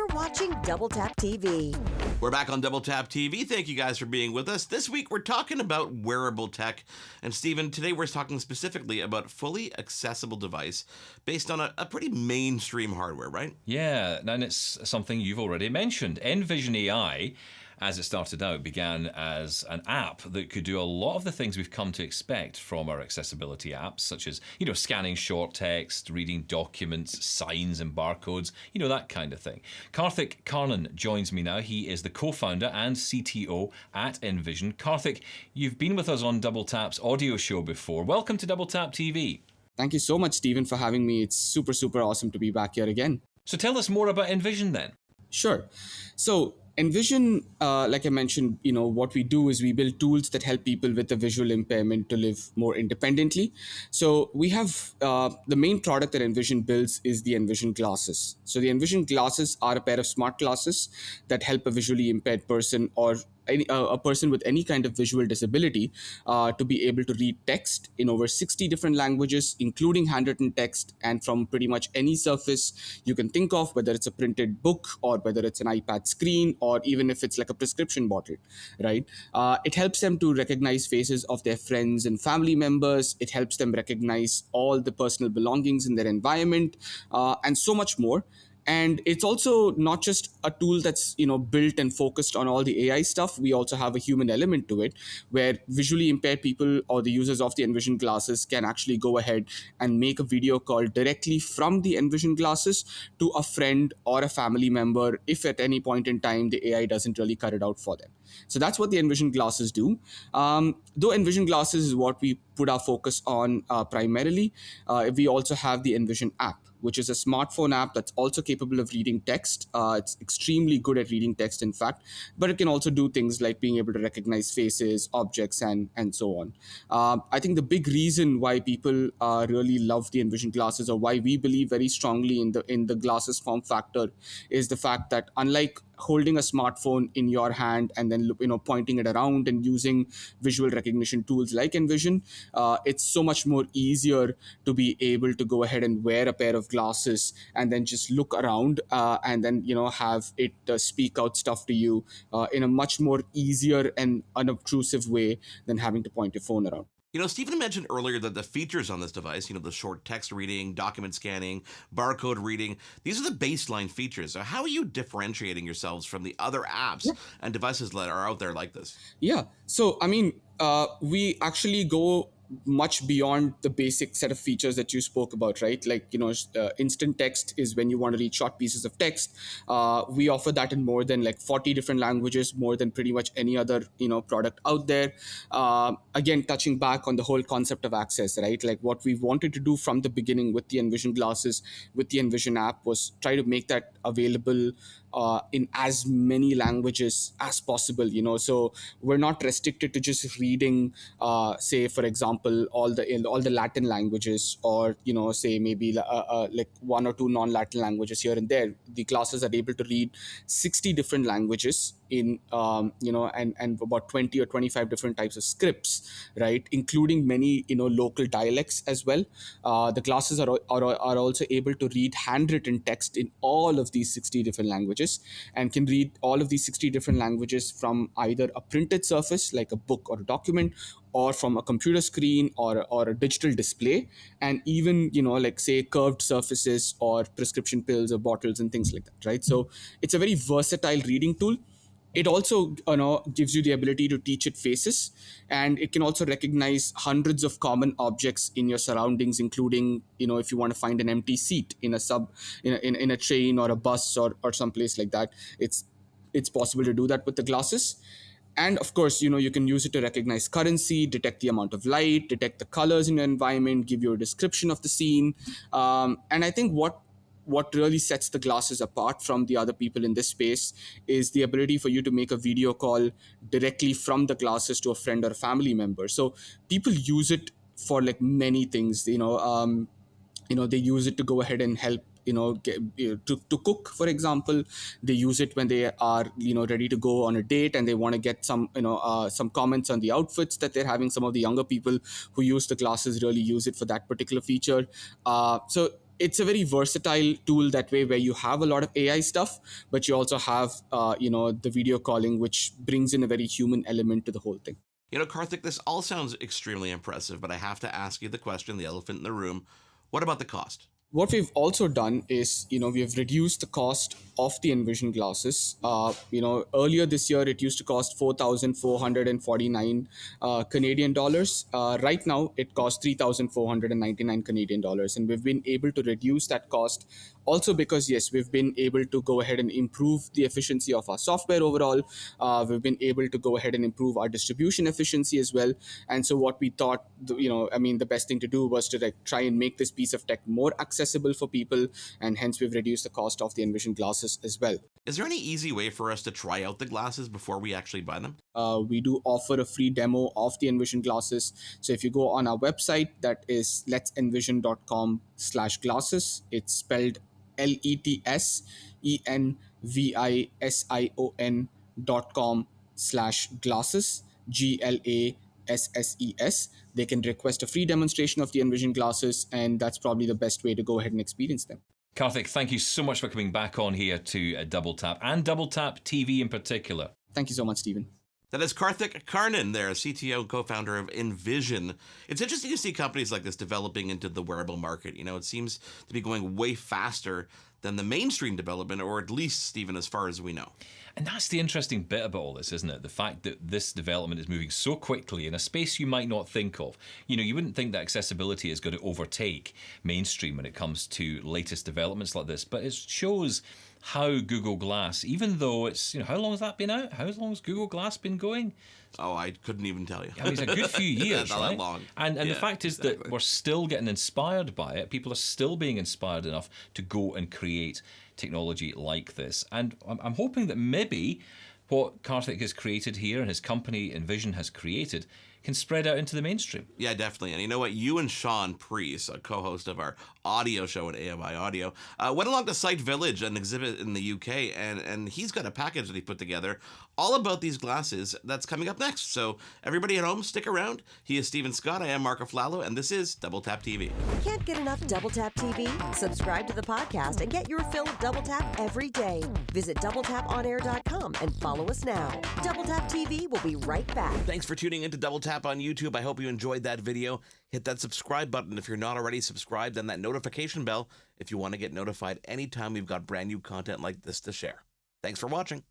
You're watching Double Tap TV. We're back on Double Tap TV. Thank you guys for being with us. This week we're talking about wearable tech. And Steven, today we're talking specifically about fully accessible device based on a pretty mainstream hardware, right? Yeah, and it's something you've already mentioned. Envision AI, as it started out, began as an app that could do a lot of the things we've come to expect from our accessibility apps, such as, scanning short text, reading documents, signs and barcodes, that kind of thing. Karthik Karnan joins me now. He is the co-founder and CTO at Envision. Karthik, you've been with us on Double Tap's audio show before. Welcome to Double Tap TV. Thank you so much, Steven, for having me. It's super, super awesome to be back here again. So tell us more about Envision then. Sure. So Envision, like I mentioned, what we do is we build tools that help people with a visual impairment to live more independently. So we have the main product that Envision builds is the Envision glasses. So the Envision glasses are a pair of smart glasses that help a visually impaired person or a person with any kind of visual disability to be able to read text in over 60 different languages, including handwritten text, and from pretty much any surface you can think of, whether it's a printed book or whether it's an iPad screen or even if it's like a prescription bottle, right? It helps them to recognize faces of their friends and family members. It helps them recognize all the personal belongings in their environment and so much more. And it's also not just a tool that's built and focused on all the AI stuff. We also have a human element to it, where visually impaired people or the users of the Envision glasses can actually go ahead and make a video call directly from the Envision glasses to a friend or a family member if at any point in time the AI doesn't really cut it out for them. So that's what the Envision glasses do. Though Envision glasses is what we put our focus on primarily, we also have the Envision app, which is a smartphone app that's also capable of reading text. It's extremely good at reading text, in fact, but it can also do things like being able to recognize faces, objects, and so on. I think the big reason why people really love the Envision glasses, or why we believe very strongly in the glasses form factor, is the fact that unlike holding a smartphone in your hand and then pointing it around and using visual recognition tools like Envision, it's so much more easier to be able to go ahead and wear a pair of glasses and then just look around and then have it speak out stuff to you in a much more easier and unobtrusive way than having to point your phone around. Stephen mentioned earlier that the features on this device, the short text reading, document scanning, barcode reading, these are the baseline features. So how are you differentiating yourselves from the other apps and devices that are out there like this? Yeah. So, we actually go much beyond the basic set of features that you spoke about, right? Like, instant text is when you want to read short pieces of text. We offer that in more than like 40 different languages, more than pretty much any other, product out there. Again, touching back on the whole concept of access, right? Like what we wanted to do from the beginning with the Envision glasses, with the Envision app, was try to make that available in as many languages as possible, so we're not restricted to just reading, say, for example, all the Latin languages, or say maybe like one or two non-Latin languages here and there. The classes are able to read 60 different languages in and about 20 or 25 different types of scripts, right, including many local dialects as well. The classes are also able to read handwritten text in all of these 60 different languages, and can read all of these 60 different languages from either a printed surface like a book or a document, or from a computer screen or a digital display, and even like say curved surfaces or prescription pills or bottles and things like that, right? So it's a very versatile reading tool. It also gives you the ability to teach it faces, and it can also recognize hundreds of common objects in your surroundings, including if you want to find an empty seat in a train or a bus or someplace like that. It's possible to do that with the glasses. And of course, you can use it to recognize currency, detect the amount of light, detect the colors in your environment, give you a description of the scene. And I think what really sets the glasses apart from the other people in this space is the ability for you to make a video call directly from the glasses to a friend or a family member. So people use it for like many things. They use it to go ahead and help to cook, for example. They use it when they are ready to go on a date and they want to get some comments on the outfits that they're having. Some of the younger people who use the glasses really use it for that particular feature. So it's a very versatile tool that way, where you have a lot of AI stuff, but you also have, the video calling, which brings in a very human element to the whole thing. Karthik, this all sounds extremely impressive, but I have to ask you the question, the elephant in the room. What about the cost? What we've also done is, we have reduced the cost of the Envision glasses. Earlier this year, it used to cost 4,449 Canadian dollars. Right now, it costs 3,499 Canadian dollars. And we've been able to reduce that cost also because, yes, we've been able to go ahead and improve the efficiency of our software overall. We've been able to go ahead and improve our distribution efficiency as well. And so what we thought, the best thing to do was to try and make this piece of tech more accessible for people, and hence we've reduced the cost of the Envision glasses as well. Is there any easy way for us to try out the glasses before we actually buy them? We do offer a free demo of the Envision glasses. So if you go on our website, that is letsenvision.com/glasses. It's spelled letsenvision.com/glasses, GLASSES. They can request a free demonstration of the Envision glasses, and that's probably the best way to go ahead and experience them. Karthik, thank you so much for coming back on here to Double Tap, and Double Tap TV in particular. Thank you so much, Steven. That is Karthik Karnan there, CTO, co-founder of Envision. It's interesting to see companies like this developing into the wearable market. It seems to be going way faster than the mainstream development, or at least, Steven, as far as we know. And that's the interesting bit about all this, isn't it? The fact that this development is moving so quickly in a space you might not think of. You wouldn't think that accessibility is going to overtake mainstream when it comes to latest developments like this, but it shows how Google Glass, even though it's, how long has that been out? How long has Google Glass been going? Oh, I couldn't even tell you. I mean, it's a good few years, Not right? that long. And Yeah, the fact is exactly. that we're still getting inspired by it. People are still being inspired enough to go and create technology like this. And I'm hoping that maybe what Karthik has created here and his company Envision has created can spread out into the mainstream. Yeah, definitely. And you know what? You and Sean Priest, a co-host of our audio show at AMI Audio, went along to Site Village, an exhibit in the UK, and he's got a package that he put together all about these glasses that's coming up next. So everybody at home, stick around. He is Steven Scott. I am Marc Aflalo, and this is Double Tap TV. Can't get enough Double Tap TV? Subscribe to the podcast and get your fill of Double Tap every day. Visit doubletaponair.com and follow us now. Double Tap TV will be right back. Thanks for tuning in to Double Tap on YouTube. I hope you enjoyed that video. Hit that subscribe button if you're not already subscribed, and that notification bell if you want to get notified anytime we've got brand new content like this to share. Thanks for watching.